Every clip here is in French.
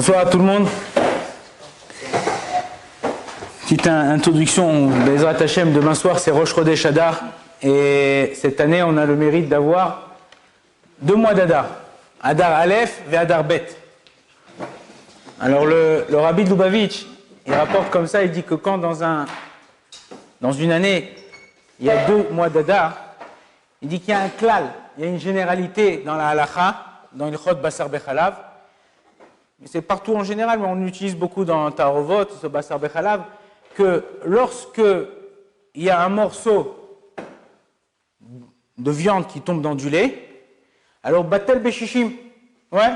Bonsoir à tout le monde. Petite introduction, Bezrat Hashem, demain soir c'est Rosh Chodesh Adar. Et cette année on a le mérite d'avoir 2 mois d'Adar. Adar Aleph et Adar Bet. Alors le Rabbi de Lubavitch, il rapporte comme ça, il dit que quand dans une année, il y a 2 mois d'Adar, il dit qu'il y a un klal, il y a une généralité dans la halacha, dans le chod basar bechalav. C'est partout en général, mais on utilise beaucoup dans Tarovot, ce basar bechalav, que lorsque il y a un morceau de viande qui tombe dans du lait, alors batel beshishim, ouais,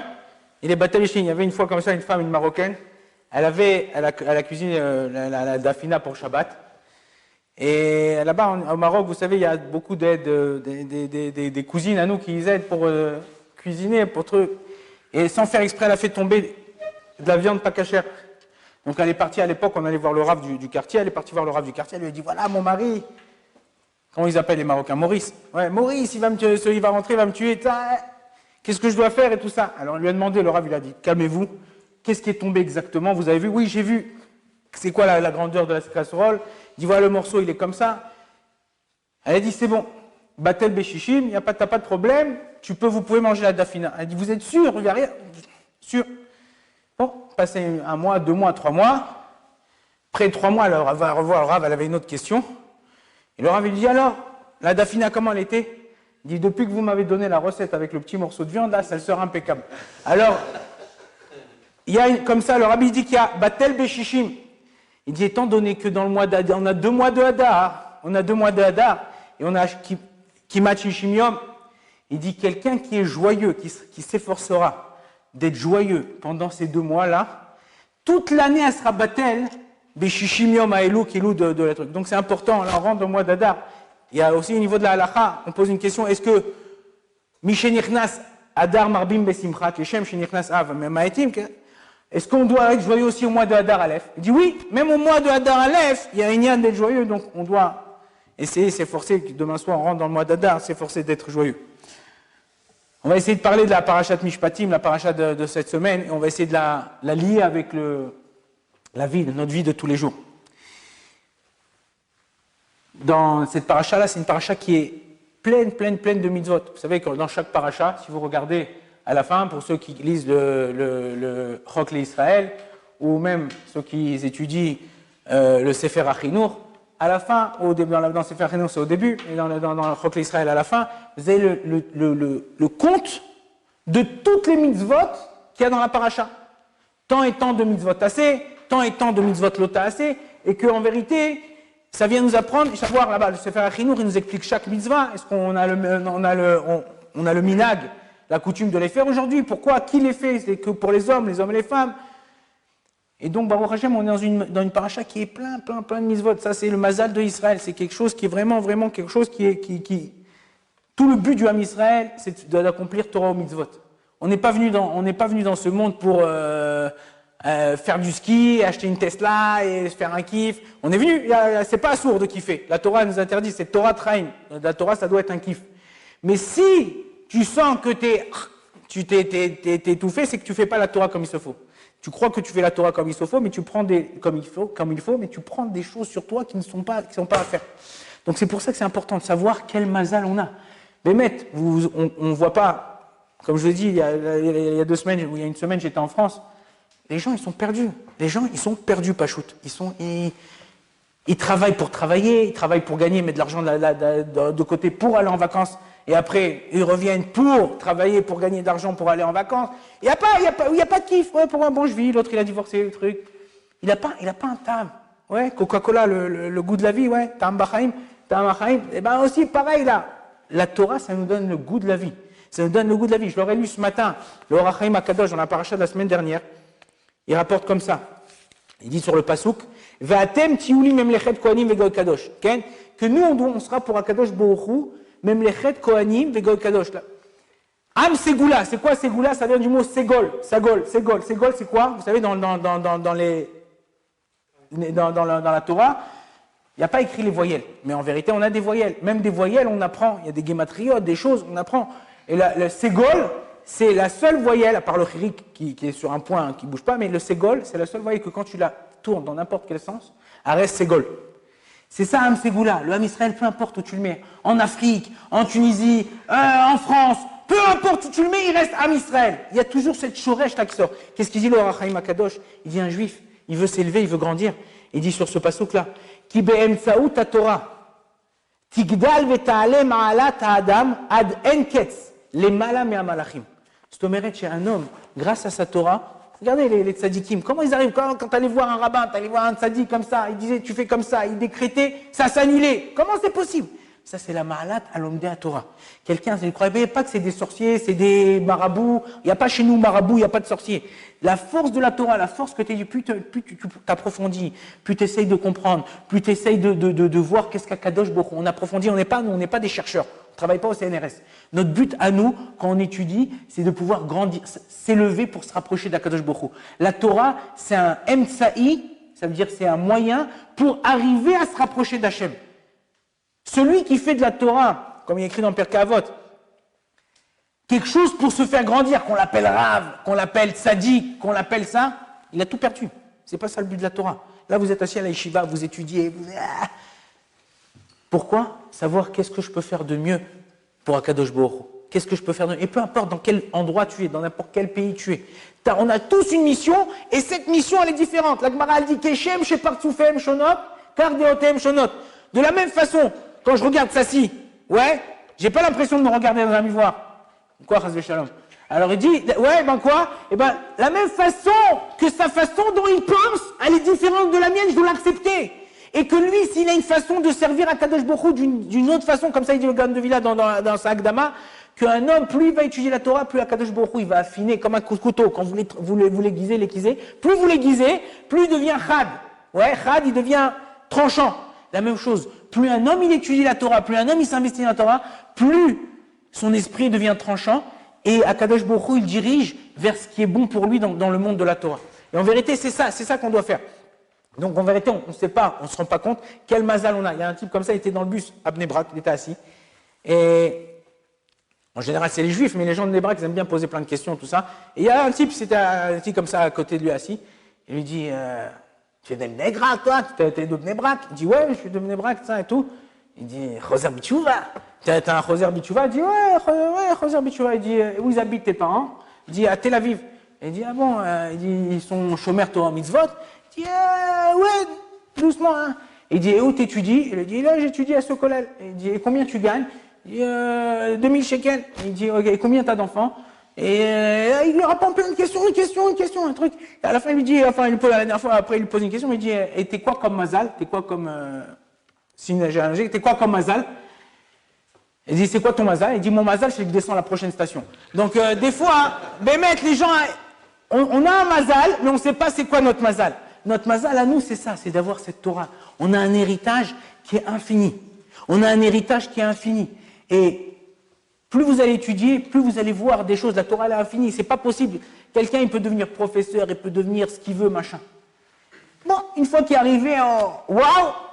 il est batel beshishim. Il y avait une fois comme ça une femme, une marocaine, elle a cuisiné la dafina pour Shabbat. Et là-bas, au Maroc, vous savez, il y a beaucoup d'aides, des cousines à nous qui les aident pour cuisiner, pour trucs. Et sans faire exprès, elle a fait tomber de la viande pas cachère. Donc elle est partie à l'époque, on allait voir le Rav du quartier, elle est partie voir le Rav du quartier, elle lui a dit, voilà mon mari, comment ils appellent les Marocains, Maurice. Ouais, Maurice, il va rentrer, il va me tuer, qu'est-ce que je dois faire et tout ça. Alors on lui a demandé, le Rav il a dit, calmez-vous, qu'est-ce qui est tombé exactement, vous avez vu? Oui, j'ai vu. C'est quoi la grandeur de la casserole? Il dit, voilà le morceau, il est comme ça. Elle a dit, c'est bon, batel beshishim, t'as pas de problème, vous pouvez manger la dafina. Elle a dit, vous êtes sûr? Il n'y a rien. Sûr. Bon, passé 1 mois, 2 mois, 3 mois. Après 3 mois, elle va revoir le Rav, elle avait une autre question. Et le Rav, il dit, alors, la dafina, comment elle était? Il dit, depuis que vous m'avez donné la recette avec le petit morceau de viande, là, ça sera impeccable. Alors, il y a comme ça, le Rabbi dit qu'il y a batel beshishim. Il dit, étant donné que dans le mois d'Adar, on a 2 mois de Hadar, et on a Kimat Shishim Yom, il dit, quelqu'un qui est joyeux, qui s'efforcera d'être joyeux pendant ces 2 mois-là, toute l'année, elle sera batel, Beshishim Yom Aelou, Kilou de la truc. Donc c'est important, là, on rentre dans le mois d'Adar. Il y a aussi au niveau de la halacha, on pose une question, est-ce que Mishenichnas Adar Marbim Besimchat, Leshem Shenichnas Av, Ma'etim, est-ce qu'on doit être joyeux aussi au mois de Hadar Aleph? Il dit oui, même au mois de Hadar Aleph, il y a une yann d'être joyeux, donc on doit essayer, s'efforcer, demain soir on rentre dans le mois d'Hadar, s'efforcer d'être joyeux. On va essayer de parler de la parashat Mishpatim, la parashat de cette semaine, et on va essayer de la lier avec la vie, notre vie de tous les jours. Dans cette parasha-là, c'est une parasha qui est pleine de mitzvot. Vous savez que dans chaque parasha, si vous regardez à la fin, pour ceux qui lisent le Chok l'Israël, ou même ceux qui étudient le Sefer Achinour, à la fin, dans le Sefer Achinour c'est au début, et dans le Chok l'Israël à la fin, vous avez le compte de toutes les mitzvot qu'il y a dans la paracha. Tant et tant de mitzvot assez, tant et tant de mitzvot lota assez, et qu'en vérité, ça vient nous apprendre, et savoir là-bas, le Sefer Achinour, il nous explique chaque mitzvah, est-ce qu'on a le minag, la coutume de les faire aujourd'hui. Pourquoi? Qui les fait? C'est que pour les hommes et les femmes. Et donc, Baruch Hashem, on est dans une paracha qui est plein de mitzvot. Ça, c'est le mazal de Israël. C'est quelque chose qui est vraiment quelque chose qui tout le but du Ham Israël, c'est d'accomplir Torah au mitzvot. On n'est pas venu dans ce monde pour faire du ski, acheter une Tesla et se faire un kiff. On est venu, c'est pas sourd de kiffer. La Torah nous interdit, c'est Torah Train. La Torah, ça doit être un kiff. Mais si tu sens que tu t'es étouffé, c'est que tu fais pas la Torah comme il se faut. Tu crois que tu fais la Torah comme il se faut, mais tu prends mais tu prends des choses sur toi qui ne sont pas à faire. Donc c'est pour ça que c'est important de savoir quel mazal on a. Bémet, on voit pas, comme je l'ai dit il y a 2 semaines, ou il y a 1 semaine, j'étais en France. Les gens, ils sont perdus. Les gens, ils sont perdus, Pachout. Ils travaillent pour travailler, ils travaillent pour gagner, mettre de l'argent de côté pour aller en vacances. Et après, ils reviennent pour travailler, pour gagner de l'argent, pour aller en vacances. Il n'y a pas de kiff. Ouais, pour un bon je vis, l'autre il a divorcé, le truc. Il n'a pas un tam. Ouais, Coca-Cola, le goût de la vie, ouais. Tam Bachaim. Et ben aussi, pareil là. La Torah, ça nous donne le goût de la vie. Ça nous donne le goût de la vie. Je l'aurais lu ce matin, le Orachaim Akadosh, dans la paracha de la semaine dernière. Il rapporte comme ça. Il dit sur le Pasuk, Va'atem tiuli memlechet kohanim vegol kadosh. Que nous, on sera pour Akadosh Baruch Hu, même les chet kohanim vegol kadosh. Am Ségoula, c'est quoi Ségoula? Ça vient du mot Ségol. Ségol, c'est quoi? Vous savez, dans la Torah, il n'y a pas écrit les voyelles. Mais en vérité, on a des voyelles. Même des voyelles, on apprend. Il y a des guématriotes, des choses, on apprend. Et le Ségol, c'est la seule voyelle, à part le chirik qui est sur un point qui ne bouge pas, mais le ségol, c'est la seule voyelle que quand tu la tournes dans n'importe quel sens, elle reste ségol. C'est ça, Ham Ségoula, le Ham Israël, peu importe où tu le mets, en Afrique, en Tunisie, en France, peu importe où tu le mets, il reste Ham Israël. Il y a toujours cette shoresh là qui sort. Qu'est-ce qu'il dit le Rachaim Akadosh? Il dit un juif, il veut s'élever, il veut grandir. Il dit sur ce passouk là, Ki be'emtsaout Torah. Tigdal veta'ale ma'alat ha'adam ad en ketz, les mala me'amalachim. C'est omeret chez un homme, grâce à sa Torah, regardez les tzadikim, comment ils arrivent, quand tu allais voir un rabbin, tu allais voir un tzadik comme ça, il disait tu fais comme ça, il décrétait, ça s'annulait. Comment c'est possible? Ça c'est la ma'alat al-omdé à Torah. Quelqu'un, il ne croyait pas que c'est des sorciers, c'est des marabouts, il n'y a pas chez nous marabouts, il n'y a pas de sorciers. La force de la Torah, la force que tu as, plus tu t'approfondis, plus tu essayes de comprendre, plus tu essayes de voir qu'est-ce qu'Akadosh Baruch Hu. On approfondit, on n'est pas des chercheurs, on ne travaille pas au CNRS. Notre but à nous, quand on étudie, c'est de pouvoir grandir, s'élever pour se rapprocher d'Akadosh Baruch Hu. La Torah, c'est un emtsa'i, ça veut dire c'est un moyen pour arriver à se rapprocher d'Hachem. Celui qui fait de la Torah, comme il est écrit dans Pirkei Avot, quelque chose pour se faire grandir, qu'on l'appelle Rav, qu'on l'appelle Tzadik, qu'on l'appelle ça, il a tout perdu. C'est pas ça le but de la Torah. Là, vous êtes assis à la yeshiva, vous étudiez. Pourquoi? Savoir qu'est-ce que je peux faire de mieux pour Akadosh Baruch Hu. Qu'est-ce que je peux faire de mieux? Et peu importe dans quel endroit tu es, dans n'importe quel pays tu es. On a tous une mission, et cette mission, elle est différente. La Gemara, elle dit Keshem, Shepartsoufem, Shonot, Kardeotem, Shonot. De la même façon, quand je regarde Sassi, ouais, j'ai pas l'impression de me regarder dans un miroir. Quoi, Chas Shalom? Alors il dit, ouais, ben quoi? Eh ben, la même façon que sa façon dont il pense, elle est différente de la mienne, je dois l'accepter. Et que lui, s'il a une façon de servir à Kadosh Baruch Hu d'une autre façon, comme ça il dit le Gaon de Villa dans sa Akdama, qu'un homme, plus il va étudier la Torah, plus Akadosh Baruch Hu, il va affiner comme un couteau. Quand vous l'aiguisez, plus vous l'aiguisez, plus il devient chad. Ouais, chad, il devient tranchant. La même chose, plus un homme il étudie la Torah, plus un homme il s'investit dans la Torah, plus son esprit devient tranchant et Akadosh Baruch Hu il dirige vers ce qui est bon pour lui dans le monde de la Torah. Et en vérité, c'est ça qu'on doit faire. Donc en vérité, on ne sait pas, on ne se rend pas compte quel mazal on a. Il y a un type comme ça, il était dans le bus à Bnei Brak, il était assis. Et en général, c'est les juifs, mais les gens de Bnei Brak, ils aiment bien poser plein de questions, tout ça. Et il y a un type, c'était un type comme ça à côté de lui assis. Il lui dit tu es de Bnei Brak, toi? Tu es de Bnei Brak? Il dit, ouais, je suis de Bnei Brak, ça et tout. Il dit, Choser Bitchouva. T'es un Choser Bitchouva? Il dit, ouais, Choser Bitchouva. Il dit, où ils habitent tes parents? Il dit, à Tel Aviv. Il dit, ah bon? Il dit, ils sont chômeurs Torah Mitzvot. Il dit, ouais, doucement, hein. Il dit, et où t'étudies? Il dit, là, j'étudie à Sokolel. Il dit, et combien tu gagnes? Il dit, 2000 shekels. Il dit, ok, et combien t'as d'enfants? Et il lui répond plein de questions, un truc. Et à la fin, il lui dit, enfin, la dernière fois, après, il lui pose une question, il dit, et t'es quoi comme mazal? T'es quoi comme signe géologique? T'es quoi comme mazal? Il dit, c'est quoi ton mazal? Il dit, mon mazal, c'est que je descends à la prochaine station. Donc, des fois, mec, les gens, on a un mazal, mais on ne sait pas c'est quoi notre mazal. Notre mazal à nous, c'est ça, c'est d'avoir cette Torah. On a un héritage qui est infini. Et plus vous allez étudier, plus vous allez voir des choses. La Torah, elle est infinie. C'est pas possible. Quelqu'un, il peut devenir professeur, il peut devenir ce qu'il veut, machin. Bon, une fois qu'il est arrivé en waouh,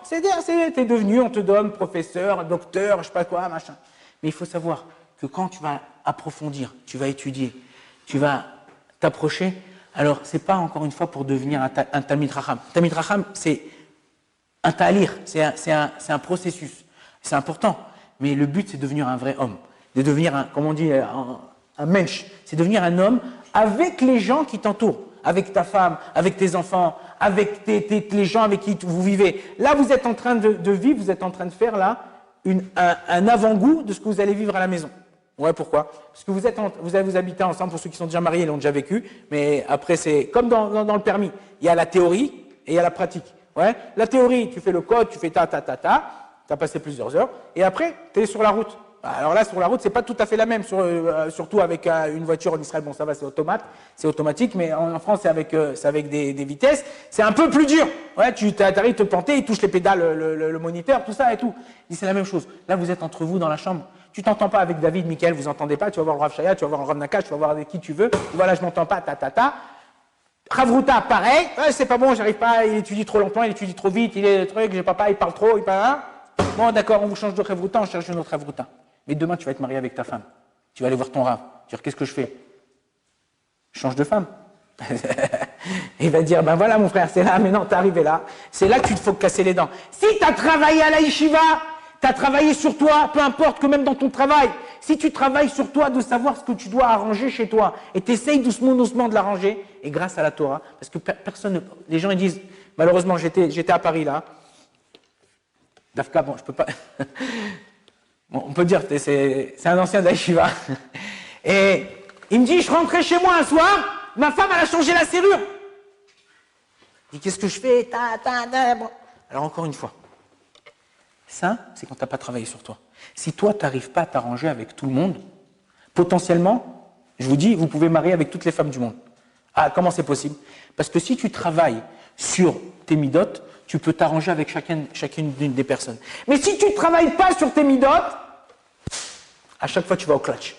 t'es devenu, on te donne professeur, docteur, je sais pas quoi, machin. Mais il faut savoir que quand tu vas approfondir, tu vas étudier, tu vas t'approcher, alors c'est pas encore une fois pour devenir un Talmid Racham. Talmid Racham, c'est un talir, c'est un processus. C'est important. Mais le but, c'est de devenir un vrai homme. De devenir, comme on dit, un mensch. C'est devenir un homme avec les gens qui t'entourent. Avec ta femme, avec tes enfants, avec les gens avec qui vous vivez. Là, vous êtes en train de vivre, vous êtes en train de faire là un avant-goût de ce que vous allez vivre à la maison. Ouais, pourquoi? Parce que vous allez vous habiter ensemble, pour ceux qui sont déjà mariés, ils l'ont déjà vécu, mais après, c'est comme dans le permis. Il y a la théorie et il y a la pratique. Ouais. La théorie, tu fais le code, tu fais tu as passé plusieurs heures, et après, tu es sur la route. Alors là, sur la route, c'est pas tout à fait la même, surtout avec une voiture en Israël. Bon, ça va, c'est automatique, mais en France, c'est avec des vitesses. C'est un peu plus dur. Ouais, tu arrives à te planter, il touche les pédales, le moniteur, tout ça et tout. C'est la même chose. Là, vous êtes entre vous dans la chambre. Tu t'entends pas avec David, Michael, vous entendez pas. Tu vas voir le Rav Shaya, tu vas voir le Rav Nakash, tu vas voir avec qui tu veux. Voilà, je m'entends pas, Ravruta, pareil. C'est pas bon, j'arrive pas. Il étudie trop longtemps, il étudie trop vite, il est le truc, j'ai papa, il parle trop, il parle. Bon, d'accord, on vous change de Ravruta, on cherche une autre Ravruta. Mais demain, tu vas être marié avec ta femme. Tu vas aller voir ton Rav. Tu vas dire, qu'est-ce que je fais? change de femme. Il va dire, ben voilà mon frère, c'est là, mais non, t'es arrivé là. C'est là que tu te faut casser les dents. Si tu as travaillé à la yeshiva, tu as travaillé sur toi, peu importe que même dans ton travail, si tu travailles sur toi de savoir ce que tu dois arranger chez toi, et tu essayes doucement de l'arranger, et grâce à la Torah, parce que personne, les gens ils disent, malheureusement j'étais à Paris là, Dafka, bon je peux pas, bon, on peut dire, c'est un ancien de la yeshiva, et il me dit, je rentrais chez moi un soir, ma femme, elle a changé la serrure. Je dis, qu'est-ce que je fais? Bon. Alors, encore une fois, ça, c'est quand tu n'as pas travaillé sur toi. Si toi, tu n'arrives pas à t'arranger avec tout le monde, potentiellement, je vous dis, vous pouvez marier avec toutes les femmes du monde. Ah, comment c'est possible? Parce que si tu travailles sur tes midotes, tu peux t'arranger avec chacune des personnes. Mais si tu ne travailles pas sur tes midotes, à chaque fois, tu vas au clutch.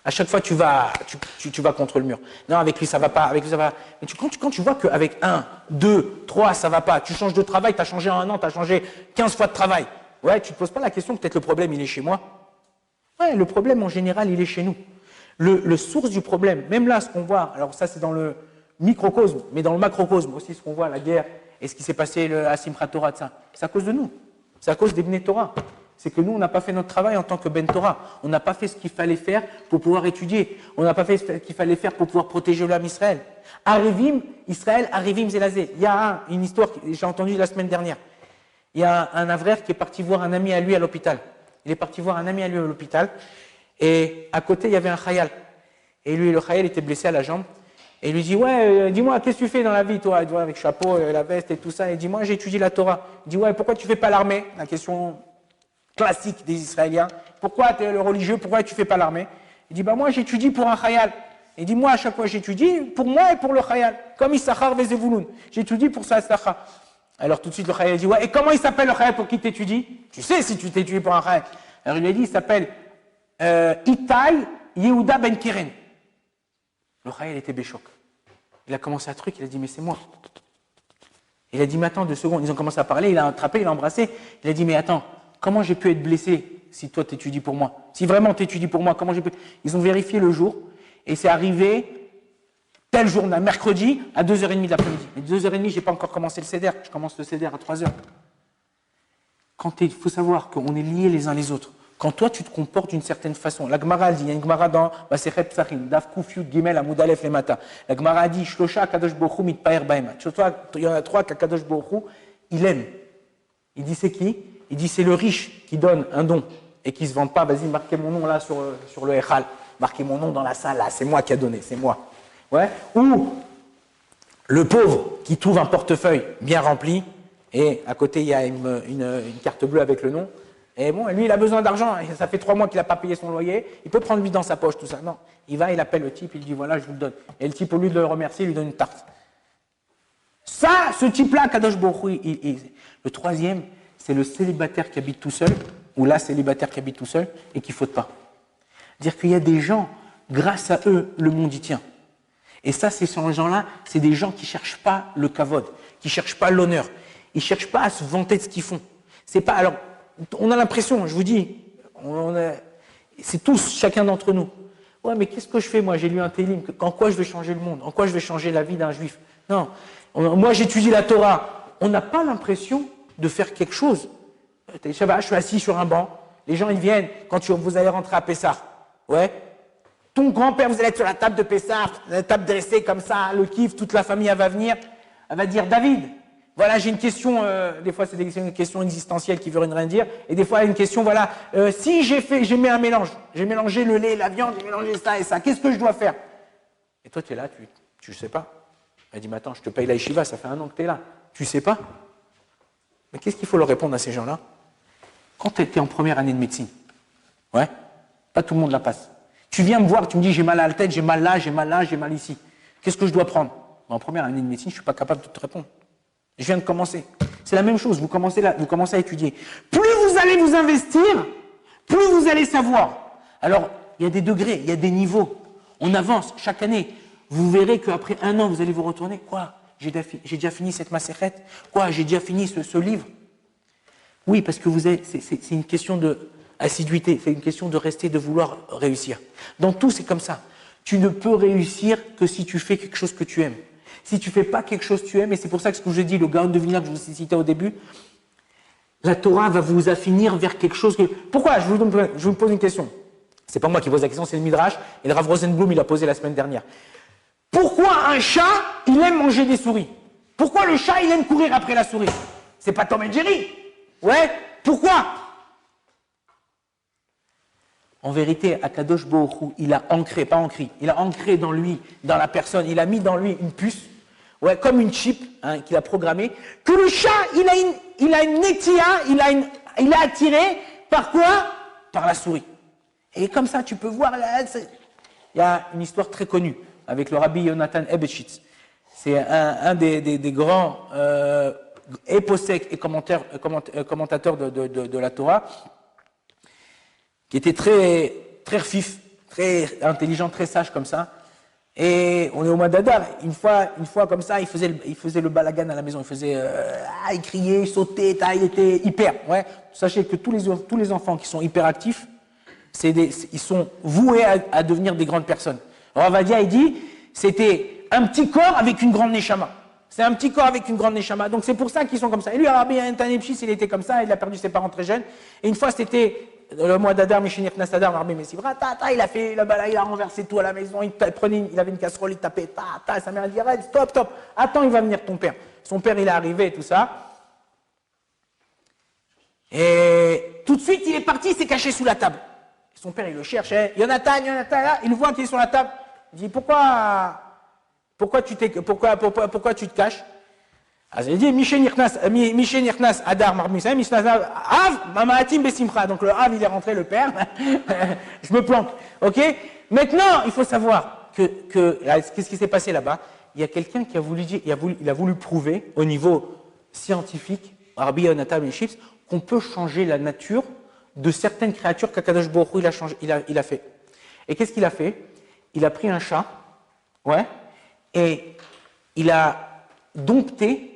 À chaque fois, tu vas contre le mur. Non, avec lui, ça va pas. Avec lui, ça va. Mais quand tu vois qu'avec 1, 2, 3, ça va pas, tu changes de travail, tu as changé en un an, tu as changé 15 fois de travail. Ouais, tu te poses pas la question, peut-être le problème, il est chez moi. Ouais, le problème, en général, il est chez nous. Le source du problème, même là, ce qu'on voit, alors ça, c'est dans le microcosme, mais dans le macrocosme aussi, ce qu'on voit, la guerre et ce qui s'est passé à Simchat Torah, c'est à cause de nous. C'est à cause des Bnei Torah. C'est que nous, on n'a pas fait notre travail en tant que Ben Torah. On n'a pas fait ce qu'il fallait faire pour pouvoir étudier. On n'a pas fait ce qu'il fallait faire pour pouvoir protéger l'âme Israël. Arivim, Israël, Arivim Zelazé. Il y a une histoire que j'ai entendue la semaine dernière. Il y a un Avrer qui est parti voir un ami à lui à l'hôpital. Il est parti voir un ami à lui à l'hôpital. Et à côté, il y avait un Khayal. Et lui, le Khayal était blessé à la jambe. Et il lui dit, ouais, dis-moi, qu'est-ce que tu fais dans la vie, toi? Avec le chapeau, la veste et tout ça. Et il dit, moi, j'étudie la Torah. Il dit, ouais, pourquoi tu fais pas l'armée? La question classique des Israéliens. Pourquoi tu es le religieux? Pourquoi tu fais pas l'armée? Il dit, bah moi j'étudie pour un Khayal. Il dit, moi à chaque fois j'étudie pour moi et pour le Khayal. Comme Issachar Vezevulun. J'étudie pour ça, Issachar. Alors tout de suite le Khayal dit, ouais, et comment il s'appelle le Khayal pour qui t'étudies? Tu sais si tu t'étudies pour un Khayal. Alors il lui a dit, il s'appelle Itai Yehuda Ben Keren. Le Khayal était béchoc. Il a commencé à truc, il a dit, mais c'est moi. Il a dit, mais attends 2 secondes. Ils ont commencé à parler, il a attrapé, il a embrassé. Il a dit, mais attends. Comment j'ai pu être blessé si toi t'étudies pour moi? Si vraiment t'étudies pour moi, comment j'ai pu... Ils ont vérifié le jour et c'est arrivé tel jour, mercredi à 2h30 de l'après-midi. Mais 2h30, j'ai pas encore commencé le CEDER. Je commence le CEDER à 3h. Il faut savoir qu'on est liés les uns les autres. Quand toi tu te comportes d'une certaine façon, la Gemara dit, il y a une Gemara dans Masechet Psachim, Daf Kuf Yud Gimel Amud Aleph Lemata. La Gemara dit, Shlosha Kadosh Baruch Hu mitpaer baema. Il y en a 3 qu'Akadosh Baruch Hu, il aime. Il dit c'est qui? Il dit c'est le riche qui donne un don et qui ne se vante pas. Vas-y, marquez mon nom là sur le Echal. Marquez mon nom dans la salle là. C'est moi qui a donné, c'est moi. Ouais. Ou le pauvre qui trouve un portefeuille bien rempli et à côté il y a une carte bleue avec le nom. Et bon, lui il a besoin d'argent. Ça fait 3 mois qu'il n'a pas payé son loyer. Il peut prendre lui dans sa poche tout ça. Non, il va, il appelle le type, il dit voilà, je vous le donne. Et le type au lieu de le remercier, il lui donne une tarte. Ça, ce type-là, Kadosh Baruch Hu, le troisième. C'est le célibataire qui habite tout seul, ou la célibataire qui habite tout seul, et qui ne faute pas. Dire qu'il y a des gens, grâce à eux, le monde y tient. Et ça, ces gens-là, c'est des gens qui ne cherchent pas le kavod, qui ne cherchent pas l'honneur, ils ne cherchent pas à se vanter de ce qu'ils font. C'est pas, alors, on a l'impression, je vous dis, c'est tous, chacun d'entre nous. Ouais, mais qu'est-ce que je fais, moi? J'ai lu un télim, en quoi je vais changer le monde? En quoi je vais changer la vie d'un juif? Non, moi j'étudie la Torah. On n'a pas l'impression de faire quelque chose. Je suis assis sur un banc, les gens ils viennent quand vous allez rentrer à Pessah. Ouais. Ton grand-père, vous allez être sur la table de Pessah, la table dressée comme ça, le kiff, toute la famille elle va venir, elle va dire David, voilà j'ai une question, des fois c'est des questions existentielles qui veulent rien dire, et des fois une question, voilà, si j'ai mis un mélange, j'ai mélangé le lait, la viande, j'ai mélangé ça et ça, qu'est-ce que je dois faire? Et toi tu es là, tu sais pas. Elle dit, mais attends, je te paye la yeshiva, ça fait 1 an que tu es là, tu sais pas? Mais qu'est-ce qu'il faut leur répondre à ces gens-là? Quand tu étais en première année de médecine, ouais, pas tout le monde la passe. Tu viens me voir, tu me dis j'ai mal à la tête, j'ai mal là, j'ai mal là, j'ai mal ici. Qu'est-ce que je dois prendre? En première année de médecine, je ne suis pas capable de te répondre. Je viens de commencer. C'est la même chose, vous commencez à étudier. Plus vous allez vous investir, plus vous allez savoir. Alors, il y a des degrés, il y a des niveaux. On avance chaque année. Vous verrez qu'après 1 an, vous allez vous retourner. Quoi? J'ai déjà fini cette macérette? Quoi? J'ai déjà fini ce livre? Oui, parce que c'est une question d'assiduité, c'est une question de rester, de vouloir réussir. Dans tout, c'est comme ça. Tu ne peux réussir que si tu fais quelque chose que tu aimes. Si tu ne fais pas quelque chose que tu aimes, et c'est pour ça que ce que je dis, le Gaon de Vilna que je vous ai cité au début, la Torah va vous affinir vers quelque chose que... Pourquoi? Je vous pose une question. C'est pas moi qui pose la question, c'est le Midrash, et le Rav Rosenblum, il l'a posé la semaine dernière. Pourquoi un chat, il aime manger des souris? Pourquoi le chat, il aime courir après la souris? C'est pas Tom et Jerry. Ouais, pourquoi? En vérité, Akadosh Baruch Hu, il a ancré, pas ancré, il a ancré dans lui, dans la personne, il a mis dans lui une puce, ouais, comme une chip hein, qu'il a programmée, que le chat, il a une netia, il est attiré par quoi? Par la souris. Et comme ça, tu peux voir, il y a une histoire très connue avec le Rabbi Yonatan Ebeshitz. C'est un des grands éposèques et commentateurs de la Torah, qui était très, très fif, très intelligent, très sage comme ça. Et on est au mois d'Adar. Une fois comme ça, il faisait le balagan à la maison. Il criait, il sautait, il était hyper. Ouais. Sachez que tous les enfants qui sont hyperactifs, ils sont voués à devenir des grandes personnes. Alors Avadia, il dit, c'était un petit corps avec une grande neshama. C'est un petit corps avec une grande neshama. Donc c'est pour ça qu'ils sont comme ça. Et lui, Rabbi Yonatan Ebeshitz, il était comme ça. Il a perdu ses parents très jeunes. Et une fois, c'était le mois d'Adar, Mishénir Nassadar, Rabbi Messivra, il a fait il a renversé tout à la maison, il avait une casserole, il tapait, sa mère a dit, arrête, stop, attends, il va venir ton père. Son père, il est arrivé et tout ça. Et tout de suite, il est parti, il s'est caché sous la table. Son père, il le cherche, Yonatan, là, il le voit qui est sur la table. Il dit, pourquoi tu te caches? Il dit, Mishénirnas, Adar, Marmisa, Mishnazar, Av, Mamaatim, Besimcha. Donc le Av, il est rentré, le père. Je me planque. Ok? Maintenant, il faut savoir qu'est-ce qui s'est passé là-bas? Il y a quelqu'un qui a voulu dire, il a voulu prouver au niveau scientifique, Rabbi Yonatan Ebeshitz, qu'on peut changer la nature de certaines créatures qu'Akadosh Baruch Hu il a fait. Et qu'est-ce qu'il a fait? Il a pris un chat, ouais, et il a dompté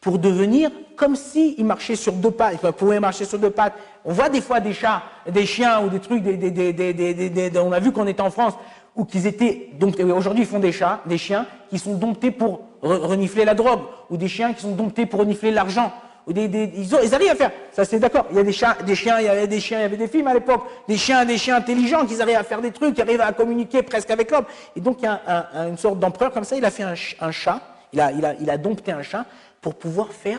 pour devenir comme s'il marchait sur deux pattes, il pouvait marcher sur deux pattes. On voit des fois des chats, des chiens ou des trucs, on a vu qu'on était en France, où qu'ils étaient domptés. Aujourd'hui, ils font des chiens qui sont domptés pour renifler la drogue, ou des chiens qui sont domptés pour renifler l'argent. Ils arrivent à faire, ça c'est d'accord, il y a des chiens, il y avait des films à l'époque, des chiens intelligents qui arrivent à faire des trucs, qui arrivent à communiquer presque avec l'homme. Et donc il y a une sorte d'empereur comme ça, il a fait un chat, il a dompté un chat pour pouvoir faire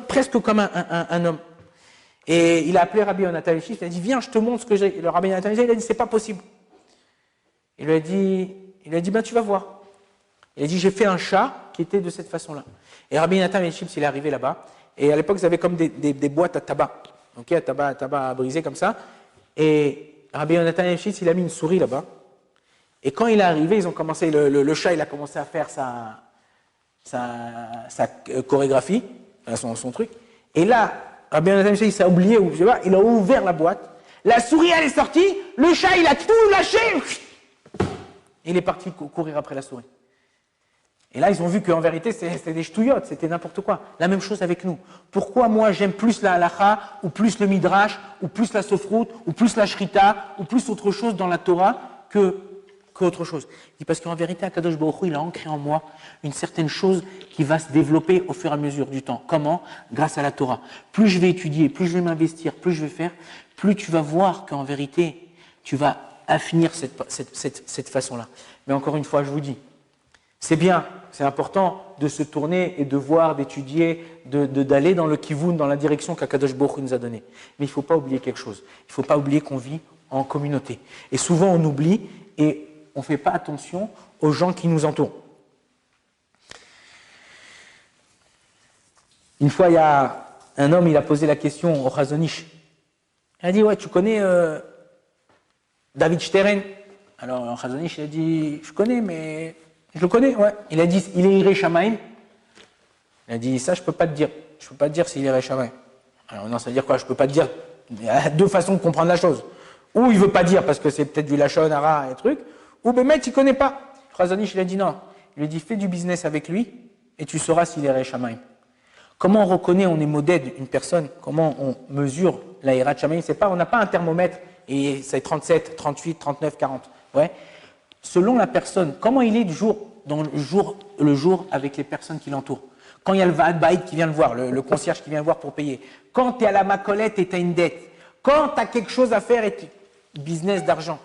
presque comme un homme. Et il a appelé Rabbi Yonatan Ebeshitz, il a dit, viens, je te montre ce que j'ai. Le Rabbi Yonatan Ebeshitz, il a dit, c'est pas possible. Il lui a dit, ben tu vas voir. Il a dit, j'ai fait un chat qui était de cette façon-là. Et Rabbi Yonatan Ebeshitz, il est arrivé là-bas. Et à l'époque, ils avaient comme des boîtes à tabac. Ok, à tabac à briser comme ça. Et Rabbi Yonatan Ebeshitz, il a mis une souris là-bas. Et quand il est arrivé, ils ont commencé, le chat, il a commencé à faire sa chorégraphie, son truc. Et là, Rabbi Yonatan Ebeshitz, il s'est oublié, ou je sais pas, il a ouvert la boîte. La souris, elle est sortie. Le chat, il a tout lâché. Et il est parti courir après la souris. Et là, ils ont vu qu'en vérité, c'était des ch'touillottes, c'était n'importe quoi. La même chose avec nous. Pourquoi moi, j'aime plus la halacha, ou plus le midrash, ou plus la sofroute, ou plus la shrita, ou plus autre chose dans la Torah qu'autre chose? Il dit parce qu'en vérité, Akadosh Baruch Hu, il a ancré en moi une certaine chose qui va se développer au fur et à mesure du temps. Comment? Grâce à la Torah. Plus je vais étudier, plus je vais m'investir, plus je vais faire, plus tu vas voir qu'en vérité, tu vas affinir cette façon-là. Mais encore une fois, je vous dis, c'est bien, c'est important de se tourner et de voir, d'étudier, d'aller dans le kivun, dans la direction qu'Akadosh Baruch Hu nous a donnée. Mais il ne faut pas oublier quelque chose. Il ne faut pas oublier qu'on vit en communauté. Et souvent on oublie et on ne fait pas attention aux gens qui nous entourent. Une fois, il y a un homme, il a posé la question au Chazonish. Il a dit, ouais, tu connais David Stern? Alors le Chazonish, il a dit, je connais, mais... Je le connais, ouais. Il a dit, il est Iré Shamaim. Il a dit, ça, je peux pas te dire. Je peux pas te dire s'il est Iré Shamaim. Alors, non, ça veut dire quoi? Je peux pas te dire. Il y a deux façons de comprendre la chose. Ou il veut pas dire parce que c'est peut-être du Lachon, Hara et truc. Ou Bémet, il connaît pas. Khazanish, il a dit non. Il lui a dit, fais du business avec lui et tu sauras s'il est Iré Shamaim. Comment on reconnaît, on est modèle une personne? Comment on mesure la Hirat Shamaim? C'est pas, on n'a pas un thermomètre et c'est 37, 38, 39, 40. Ouais. selon la personne, comment il est dans le jour avec les personnes qui l'entourent. Quand il y a le Vaad qui vient le voir, le concierge qui vient le voir pour payer. Quand tu es à la macolette et tu as une dette. Quand tu as quelque chose à faire et business d'argent.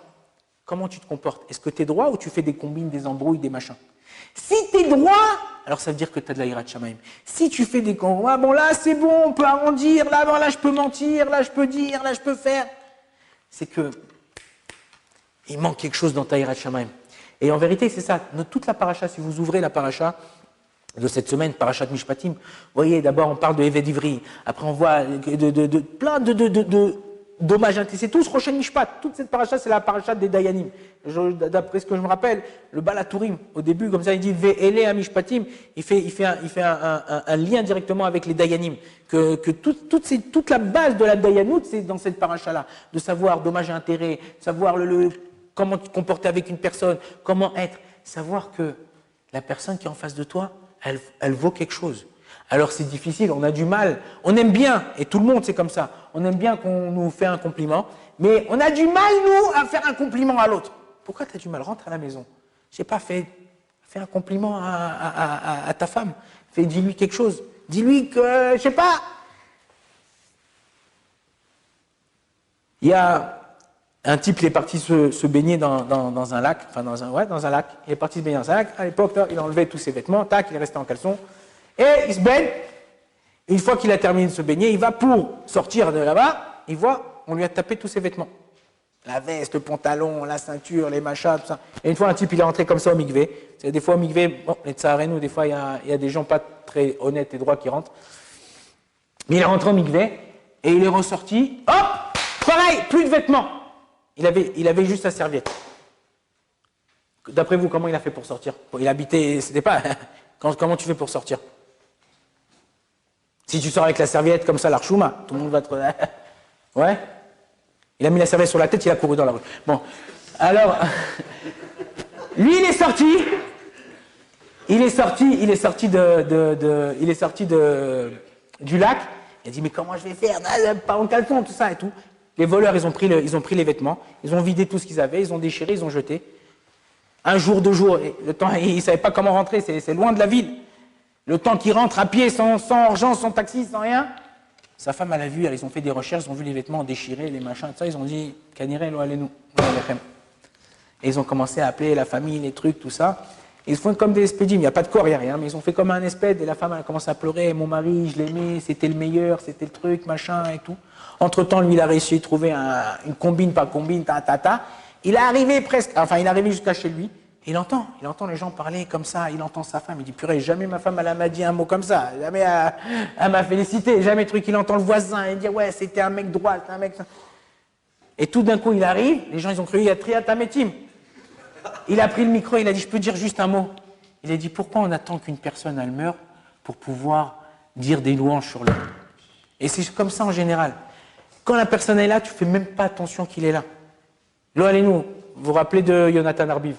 Comment tu te comportes? Est-ce que tu es droit ou tu fais des combines, des embrouilles, des machins? Si tu es droit, alors ça veut dire que tu as de la hirat shamaim. Si tu fais des combines, bon là c'est bon, on peut arrondir, là, bon, là je peux mentir, là je peux dire, là je peux faire. C'est que il manque quelque chose dans ta hirat shamaim. Et en vérité, c'est ça. Toute la paracha, si vous ouvrez la paracha de cette semaine, paracha de Mishpatim, vous voyez, d'abord on parle de Eved Ivri, après on voit plein d'hommages. C'est tous Rochen Mishpat. Toute cette paracha, c'est la paracha des Dayanim. D'après ce que je me rappelle, le Balatourim, au début, comme ça, il dit Ve'ele à Mishpatim, il fait un lien directement avec les Dayanim. Que toute la base de la Dayanout, c'est dans cette paracha-là. De savoir dommages et intérêts, savoir comment te comporter avec une personne, comment être, savoir que la personne qui est en face de toi, elle vaut quelque chose. Alors c'est difficile, on a du mal, on aime bien, et tout le monde c'est comme ça, on aime bien qu'on nous fait un compliment, mais on a du mal, nous, à faire un compliment à l'autre. Pourquoi tu as du mal? Rentre à la maison. Je sais pas, fais un compliment à ta femme, dis-lui quelque chose, dis-lui que, je sais pas. Il y a un type, il est parti se baigner dans un lac, enfin dans un lac, il est parti se baigner dans un lac, à l'époque, il a enlevé tous ses vêtements, tac, il est resté en caleçon, et il se baigne. Une fois qu'il a terminé de se baigner, il va pour sortir de là-bas, il voit, on lui a tapé tous ses vêtements. La veste, le pantalon, la ceinture, les machins, tout ça. Et une fois, un type, il est rentré comme ça au mikvé. Des fois, au mikvé, bon, les tsaharenou, des fois, il y a des gens pas très honnêtes et droits qui rentrent. Mais il est rentré au mikvé, et il est ressorti, hop, pareil, plus de vêtements. Il avait juste sa serviette. D'après vous, comment il a fait pour sortir? Il habitait, c'était pas... Comment tu fais pour sortir? Si tu sors avec la serviette comme ça, l'archouma, tout le monde va te... Ouais? Il a mis la serviette sur la tête, il a couru dans la rue. Bon, alors... Lui, il est sorti du lac. Il a dit, mais comment je vais faire? Pas en caleçon, tout ça et tout. Les voleurs, ils ont pris les vêtements, ils ont vidé tout ce qu'ils avaient, ils ont déchiré, ils ont jeté. Un jour, 2 jours, le temps, ils ne savaient pas comment rentrer, c'est loin de la ville. Le temps qu'ils rentrent à pied, sans argent, sans taxi, sans rien. Sa femme, elle a vu, ils ont fait des recherches, ils ont vu les vêtements déchirés, les machins, tout ça, ils ont dit, Kanire, allez-nous. Et ils ont commencé à appeler la famille, les trucs, tout ça. Ils font comme des espédimes, il n'y a pas de corps, il n'y a rien, mais ils ont fait comme un espède, et la femme, elle a commencé à pleurer, mon mari, je l'aimais, c'était le meilleur, c'était le truc, machin, et tout. Entre-temps, lui, il a réussi à trouver une combine par combine, Il est arrivé jusqu'à chez lui. Il entend les gens parler comme ça, il entend sa femme, il dit purée, jamais ma femme elle m'a dit un mot comme ça, jamais elle m'a félicité, jamais truc, il entend le voisin, il dit ouais, c'était un mec droit, c'était un mec... Et tout d'un coup, il arrive, les gens ils ont cru, il y a Triat Ametim. Il a pris le micro, il a dit je peux dire juste un mot. Il a dit pourquoi on attend qu'une personne elle meure pour pouvoir dire des louanges sur lui? Et c'est comme ça en général. Quand la personne est là, tu ne fais même pas attention qu'il est là. Lo allez-nous, vous vous rappelez de Yonatan Arbiv,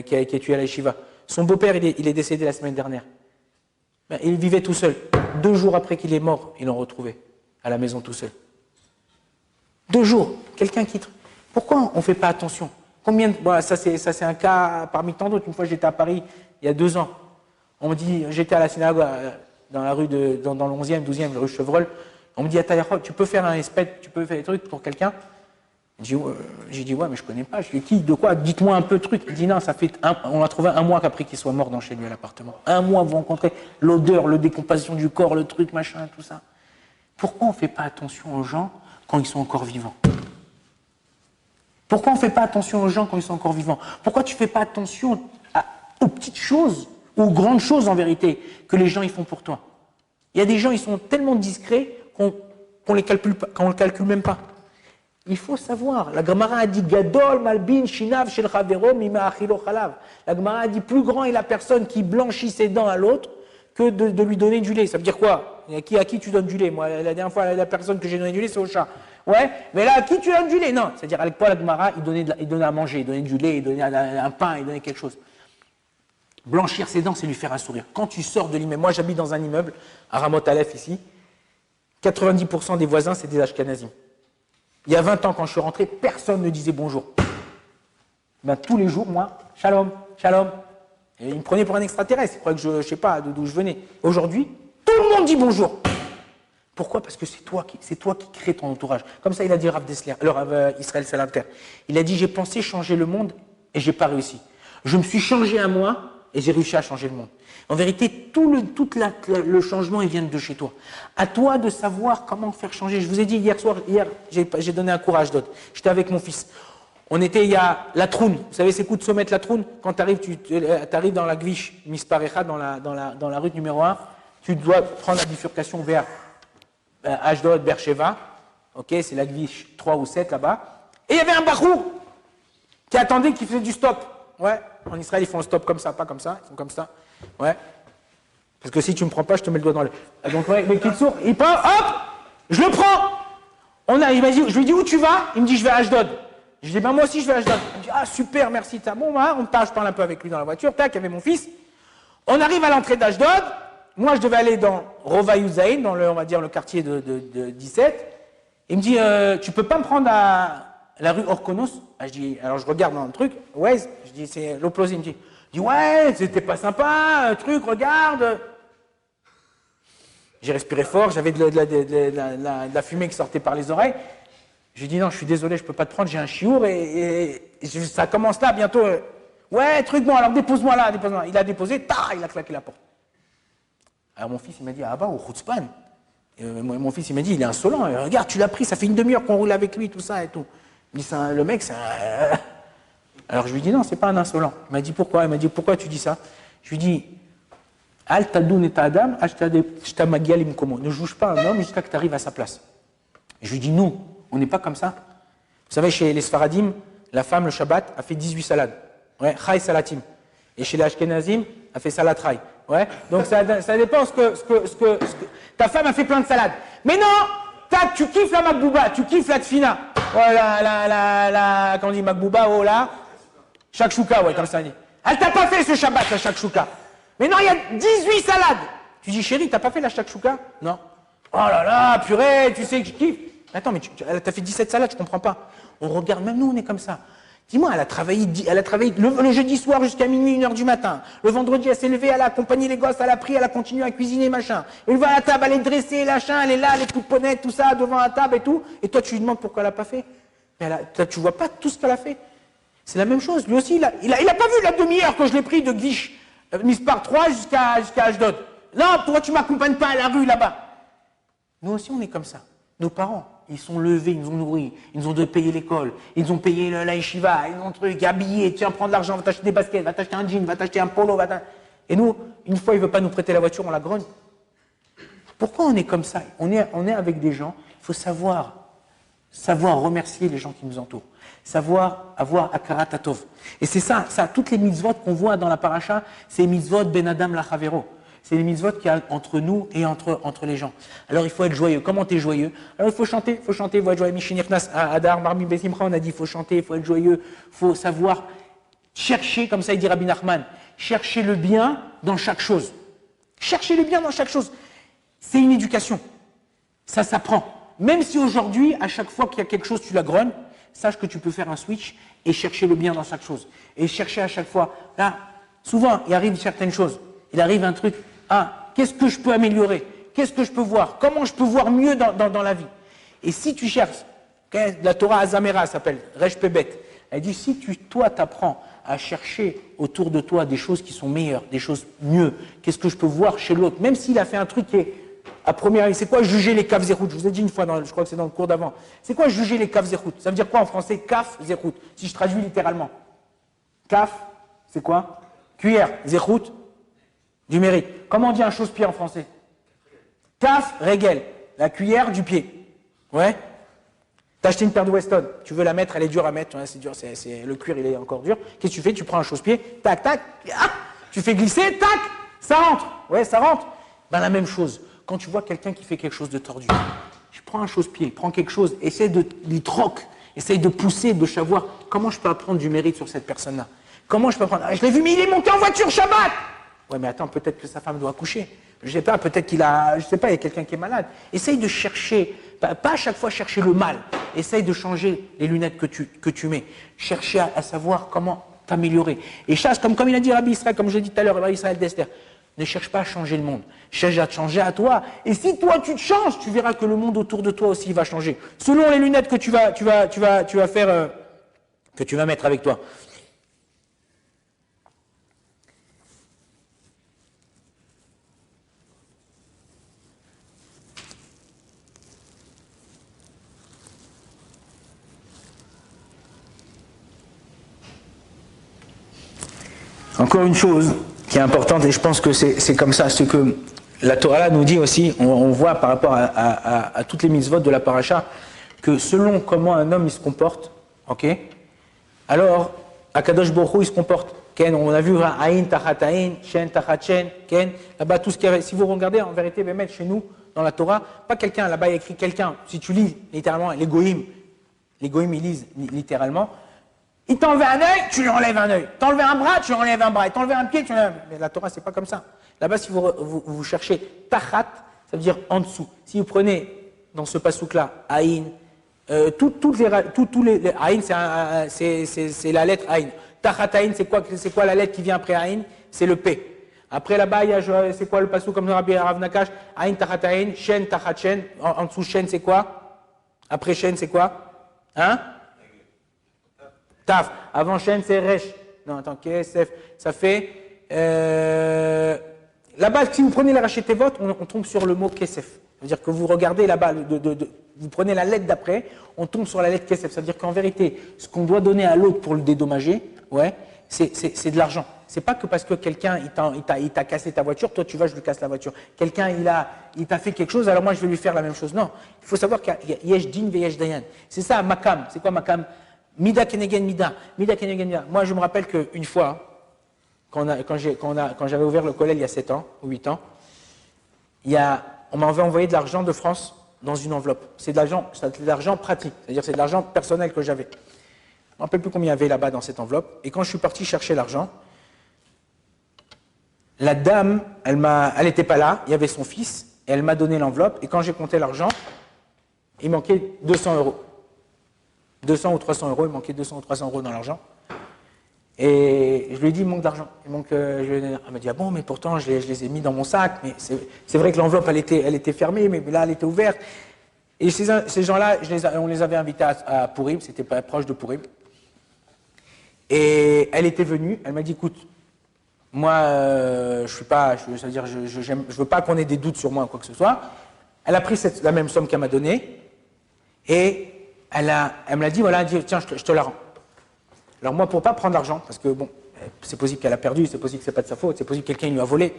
qui a été tué à la yeshiva. Son beau-père, il est décédé la semaine dernière. Ben, il vivait tout seul. 2 jours après qu'il est mort, ils l'ont retrouvé à la maison tout seul. 2 jours, quelqu'un qui... Pourquoi on ne fait pas attention? Bon, ça c'est un cas parmi tant d'autres. Une fois, j'étais à Paris, il y a 2 ans. On me dit, j'étais à la synagogue dans la rue dans le 11e, 12e, rue Chevreul. On me dit, tu peux faire un espèce, tu peux faire des trucs pour quelqu'un? J'ai dit, ouais, mais je connais pas. Je dis, qui, de quoi? Dites-moi un peu de truc. Il dit, non, on l'a trouvé 1 mois qu'après qu'il soit mort dans chez lui à l'appartement. 1 mois, vous rencontrez l'odeur, la décomposition du corps, le truc, machin, tout ça. Pourquoi on ne fait pas attention aux gens quand ils sont encore vivants? Pourquoi on ne fait pas attention aux gens quand ils sont encore vivants? Pourquoi tu ne fais pas attention aux petites choses, aux grandes choses en vérité, que les gens ils font pour toi? Il y a des gens, ils sont tellement discrets qu'on ne le calcule même pas. Il faut savoir. La Gemara a dit Gadol malbin shinav shel chavero mima achilo chalav. La Gemara a dit plus grand est la personne qui blanchit ses dents à l'autre que de lui donner du lait. Ça veut dire quoi? À qui tu donnes du lait? Moi, la dernière fois, la personne que j'ai donné du lait, c'est au chat. Ouais, mais là, à qui tu donnes du lait? Non, c'est-à-dire avec quoi la Gemara, il donnait à manger, il donnait du lait, il donnait un pain, il donnait quelque chose. Blanchir ses dents, c'est lui faire un sourire. Quand tu sors de l'immeuble, moi j'habite dans un immeuble, à Ramot Aleph ici, 90% des voisins, c'est des Ashkenazim. Il y a 20 ans, quand je suis rentré, personne ne disait bonjour. Ben, tous les jours, moi, shalom, shalom. Et il me prenait pour un extraterrestre. Il croyait que je ne sais pas d'où je venais. Aujourd'hui, tout le monde dit bonjour. Pourquoi? Parce que c'est toi qui crée ton entourage. Comme ça, il a dit Rav Dessler, le Rav Israël Salanter. Il a dit, j'ai pensé changer le monde et j'ai pas réussi. Je me suis changé à moi et j'ai réussi à changer le monde. En vérité, tout le changement, il vient de chez toi. À toi de savoir comment faire changer. Je vous ai dit hier, j'ai donné un cours à Ashdod. J'étais avec mon fils. Il y a la troune. Vous savez, c'est coup de sommet la troune. Quand tu arrives dans la Gvish Misparecha, dans la rue numéro 1, tu dois prendre la bifurcation vers Ashdod, Beersheva. Ok, c'est la Gvish 3 ou 7 là-bas. Et il y avait un Bachour qui attendait, qui faisait du stop. Ouais, en Israël, ils font un stop comme ça, pas comme ça. Ils font comme ça. Ouais. Parce que si tu me prends pas, je te mets le doigt dans le. Donc, ouais, mais Kitsour, il prend, hop, je le prends. Je lui dis où tu vas? Il me dit je vais à Ashdod. Je dis ben moi aussi je vais à Ashdod. Il me dit ah super, merci. Bon, je parle un peu avec lui dans la voiture. Tac, il y avait mon fils. On arrive à l'entrée d'Ashdod. Moi, je devais aller dans Rova Yuzaïn, dans on va dire le quartier de 17. Il me dit tu peux pas me prendre à la rue Orkonos? Je dis alors je regarde dans le truc. Ouais, je dis c'est l'opposé. Il me dit ouais, c'était pas sympa, truc, regarde. J'ai respiré fort, j'avais de la fumée qui sortait par les oreilles. J'ai dit non, je suis désolé, je peux pas te prendre, j'ai un chiour ça commence là bientôt. Ouais, truc bon, alors dépose-moi là, dépose-moi. Il a déposé, il a claqué la porte. Alors mon fils il m'a dit ah bah au Chutzpan. Mon fils il m'a dit il est insolent, regarde tu l'as pris, ça fait une demi-heure qu'on roule avec lui, tout ça et tout. Il dit le mec c'est un... Alors je lui dis non, c'est pas un insolent. Il m'a dit pourquoi? Il m'a dit pourquoi tu dis ça? Je lui dis Al tadoun et adam, ne juge pas un homme jusqu'à que tu arrives à sa place. Je lui dis nous, on n'est pas comme ça. Vous savez, chez les Sfaradim, la femme le Shabbat a fait 18 salades. Ouais, chai salatim. Et chez les Ashkenazim, a fait salat chai. Ouais. Donc ça dépend ce que ta femme a fait plein de salades. Mais non, tu kiffes la makbouba, tu kiffes la tfina. Ouais, quand on dit makbouba, oh là, shakshuka, ouais, comme ça on dit. Elle t'a pas fait ce Shabbat, la shakshuka. Mais non, il y a 18 salades. Tu dis, chérie, t'as pas fait la shakshuka? Non. Oh là là, purée, tu sais que je kiffe. Attends, mais elle t'a fait 17 salades, je comprends pas. On regarde, même nous, on est comme ça. Dis-moi, elle a travaillé le jeudi soir jusqu'à minuit, 1h du matin. Le vendredi, elle s'est levée, elle a accompagné les gosses, elle a pris, elle a continué à cuisiner, machin. Elle va à la table, elle est dressée, machin, elle est là, les coups de ponette, tout ça, devant la table et tout. Et toi, tu lui demandes pourquoi elle a pas fait. Mais tu vois pas tout ce qu'elle a fait. C'est la même chose. Lui aussi, il a pas vu la demi-heure que je l'ai pris de Gvish Mispar 3 jusqu'à Ashdod. Non, pourquoi tu m'accompagnes pas à la rue là-bas? Nous aussi, on est comme ça. Nos parents, ils sont levés, ils nous ont nourris, ils nous ont donné payer l'école, ils ont payé la yeshiva, ils ont truc, habillé, tiens, prends de l'argent, va t'acheter des baskets, va t'acheter un jean, va t'acheter un polo, Et nous, une fois, il veut pas nous prêter la voiture, on la grogne. Pourquoi on est comme ça? On est avec des gens, il faut savoir remercier les gens qui nous entourent. Savoir avoir akarat atov. Et c'est ça, toutes les mitzvot qu'on voit dans la paracha, c'est les mitzvot ben adam lachavero. C'est les mitzvot qu'il y a entre nous et entre les gens. Alors il faut être joyeux. Comment tu es joyeux? Alors il faut chanter, il faut être joyeux. Mishinirnas, Adar, Marmi Besimcha, on a dit il faut chanter, il faut être joyeux, il faut savoir chercher, comme ça il dit Rabbi Nachman, chercher le bien dans chaque chose. Chercher le bien dans chaque chose. C'est une éducation. Ça s'apprend. Même si aujourd'hui, à chaque fois qu'il y a quelque chose, tu la grognes, sache que tu peux faire un switch et chercher le bien dans chaque chose. Et chercher à chaque fois. Là, souvent, il arrive certaines choses. Il arrive un truc. Qu'est-ce que je peux améliorer? Qu'est-ce que je peux voir? Comment je peux voir mieux dans la vie? Et si tu cherches, la Torah Azamera s'appelle, Resh Pebet, elle dit si toi t'apprends à chercher autour de toi des choses qui sont meilleures, des choses mieux, qu'est-ce que je peux voir chez l'autre? Même s'il a fait un truc qui est, à première vue, c'est quoi juger les kaf zérout? Je vous ai dit une fois, je crois que c'est dans le cours d'avant. C'est quoi juger les kaf zérout? Ça veut dire quoi en français? Kaf zérout, si je traduis littéralement. Kaf, c'est quoi? Cuillère, zérout, du mérite. Comment on dit un chausse-pied en français? Kaf, régel, la cuillère du pied. Ouais. T'as acheté une paire de Weston, tu veux la mettre, elle est dure à mettre, ouais, c'est dur, le cuir il est encore dur. Qu'est-ce que tu fais? Tu prends un chausse-pied, tac, tac, tu fais glisser, tac, ça rentre. Ouais, ça rentre. Ben la même chose. Quand tu vois quelqu'un qui fait quelque chose de tordu, je prends un chausse-pied, prends quelque chose, essaie de lui troque, essaie de pousser, de savoir comment je peux apprendre du mérite sur cette personne-là. Comment je peux apprendre? Je l'ai vu, mais il est monté en voiture Shabbat. Ouais, mais attends, peut-être que sa femme doit accoucher. Je sais pas, peut-être il y a quelqu'un qui est malade. Essaye de chercher, pas à chaque fois chercher le mal. essaye de changer les lunettes que tu mets. Chercher à savoir comment t'améliorer. Et chasse, comme il a dit Rabbi Israël, comme je l'ai dit tout à l'heure, Rabbi Israël d'Esther, ne cherche pas à changer le monde. Cherche à te changer à toi. Et si toi tu te changes, tu verras que le monde autour de toi aussi va changer. Selon les lunettes que tu vas faire, que tu vas mettre avec toi. Encore une chose qui est importante, et je pense que c'est comme ça, ce que la Torah là nous dit aussi, on voit par rapport à toutes les mitzvot de la paracha, que selon comment un homme il se comporte, ok, alors Akadosh Baruch Hu il se comporte. Ken, on a vu Aïn tachat Aïn, Shen tachat Shen, Ken, là-bas tout ce qui est, si vous regardez en vérité, Bémet, chez nous, dans la Torah, pas quelqu'un, là-bas il y a écrit quelqu'un, si tu lis littéralement, les goïms ils lisent littéralement, il t'a enlevé un œil, tu lui enlèves un œil. T'as enlevé un bras, tu lui enlèves un bras. Il t'a enlevé un pied, tu lui enlèves. Mais la Torah, c'est pas comme ça. Là-bas, si vous cherchez tachat, ça veut dire en dessous. Si vous prenez dans ce pasouk-là, aïn, tous les aïn, c'est la lettre aïn. Tachat aïn, c'est quoi la lettre qui vient après aïn? C'est le P. Après là-bas, c'est quoi le pasouk comme Rabbi Rav Nakash? Aïn tachat aïn, shen tachat shen. En dessous, shen, c'est quoi? Après shen, c'est quoi? Hein? Taf. Avant Shen, c'est Resh. Non, attends, KSF. Ça fait. Là-bas, si vous prenez la Rachetevot, on tombe sur le mot Kesef. C'est-à-dire que vous regardez là-bas, vous prenez la lettre d'après, on tombe sur la lettre Kesef. C'est-à-dire qu'en vérité, ce qu'on doit donner à l'autre pour le dédommager, ouais, c'est de l'argent. C'est pas que parce que quelqu'un il t'a cassé ta voiture, toi tu vas, je lui casse la voiture. Quelqu'un il t'a fait quelque chose, alors moi je vais lui faire la même chose. Non, il faut savoir qu'il y a Yesh Din ve Yesh Dayan. C'est ça, Makam. C'est quoi Makam? Mida kenegen mida. Mida kenegen mida. Moi, je me rappelle qu'une fois, quand j'avais ouvert le collège il y a 7 ans ou 8 ans, on m'avait envoyé de l'argent de France dans une enveloppe. C'est de l'argent pratique, c'est-à-dire c'est de l'argent personnel que j'avais. Je ne me rappelle plus combien il y avait là-bas dans cette enveloppe. Et quand je suis parti chercher l'argent, la dame, elle n'était pas là, il y avait son fils, et elle m'a donné l'enveloppe. Et quand j'ai compté l'argent, il manquait 200 euros. 200 ou 300 euros, il manquait 200 ou 300 euros dans l'argent. Et je lui ai dit, il manque d'argent. Elle m'a dit, ah bon, mais pourtant, je les ai mis dans mon sac. Mais c'est vrai que l'enveloppe, elle était fermée, mais là, elle était ouverte. Et ces gens-là, on les avait invités à Pourim, c'était pas proche de Pourim. Et elle était venue, elle m'a dit, écoute, moi, je veux pas qu'on ait des doutes sur moi ou quoi que ce soit. Elle a pris la même somme qu'elle m'a donnée, et elle me l'a dit, voilà, elle dit, tiens, je te la rends. Alors moi, pour ne pas prendre l'argent, parce que bon, c'est possible qu'elle a perdu, c'est possible que ce n'est pas de sa faute, c'est possible que quelqu'un lui a volé.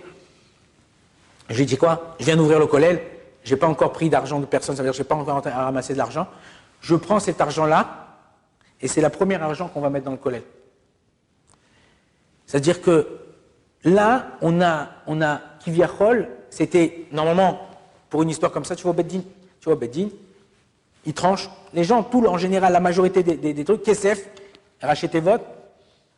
Je lui ai dit quoi? Je viens d'ouvrir le kollel, je n'ai pas encore pris d'argent de personne, ça veut dire que je n'ai pas encore ramassé de l'argent. Je prends cet argent-là, et c'est la première argent qu'on va mettre dans le kollel. C'est-à-dire que là, on a Kiviachol, c'était normalement, pour une histoire comme ça, tu vois Beddin, il tranche. Les gens, en général, la majorité des trucs, Kesef, Rachetevot,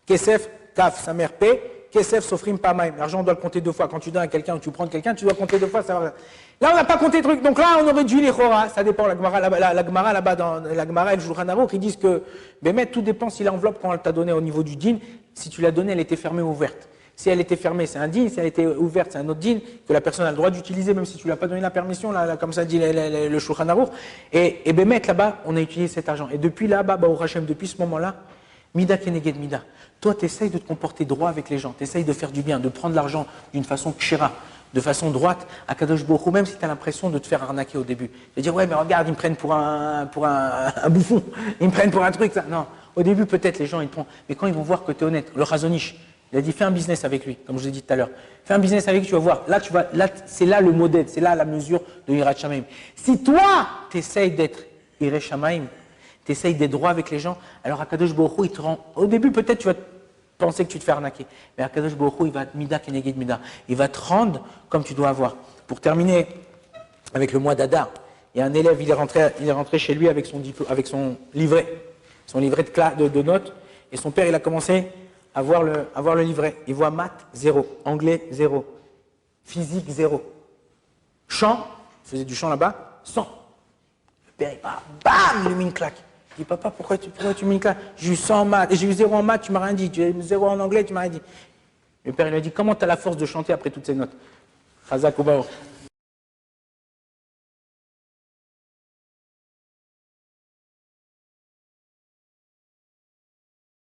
Kesef, Kaf, sa mère P, Kesef, Sofrim, Pamaim. L'argent, on doit le compter 2 fois. Quand tu donnes à quelqu'un ou tu prends de quelqu'un, tu dois compter 2 fois. Ça va. Là, on n'a pas compté le truc. Donc là, on aurait dû les Chora. Ça dépend. La Gemara là-bas, dans la Gemara et le Shulchan Aruch, ils disent que, mais tout dépend si l'enveloppe, quand elle t'a donné au niveau du din, si tu l'as donnée, elle était fermée ou ouverte. Si elle était fermée, c'est un din. Si elle était ouverte, c'est un autre din que la personne a le droit d'utiliser, même si tu ne lui as pas donné la permission, là, comme ça dit le Shulchan Aruch. Et Bémet, là-bas, on a utilisé cet argent. Et depuis là-bas, au Hachem, depuis ce moment-là, Mida keneged mida. Toi, tu essayes de te comporter droit avec les gens, tu essayes de faire du bien, de prendre l'argent d'une façon kshira, de façon droite, à Kadosh Baruch Hu, même si tu as l'impression de te faire arnaquer au début. De dire, ouais, mais regarde, ils me prennent pour un bouffon, ils me prennent pour un truc, ça. Non, au début, peut-être, les gens, ils te prennent. Mais quand ils vont voir que tu es honnête, le Chazonish, il a dit, fais un business avec lui, comme je l'ai dit tout à l'heure. Fais un business avec lui, tu vas voir. Là, c'est là le modèle, c'est là la mesure de Yirat Shamaim. Si toi, tu essayes d'être Yirat Shamaim, tu essayes d'être droit avec les gens, alors Akadosh Baruch Hu, il te rend. Au début, peut-être, tu vas penser que tu te fais arnaquer. Mais Akadosh Baruch Hu, il va mida keneged mida. Il va te rendre comme tu dois avoir. Pour terminer avec le mois d'Adar, il y a un élève, il est rentré chez lui avec son livret de notes, et son père, il a commencé à voir le livret. Il voit maths 0, anglais 0, physique 0, chant, il faisait du chant là-bas, 100. père, il va, bam, il lui met une claque. Il dit, papa, pourquoi tu mets une claque? J'ai eu 100 en maths, et j'ai eu 0 en maths, tu m'as rien dit. J'ai eu 0 en anglais, tu m'as rien dit. Le père, il lui a dit, comment tu as la force de chanter après toutes ces notes? Khazak Oubao.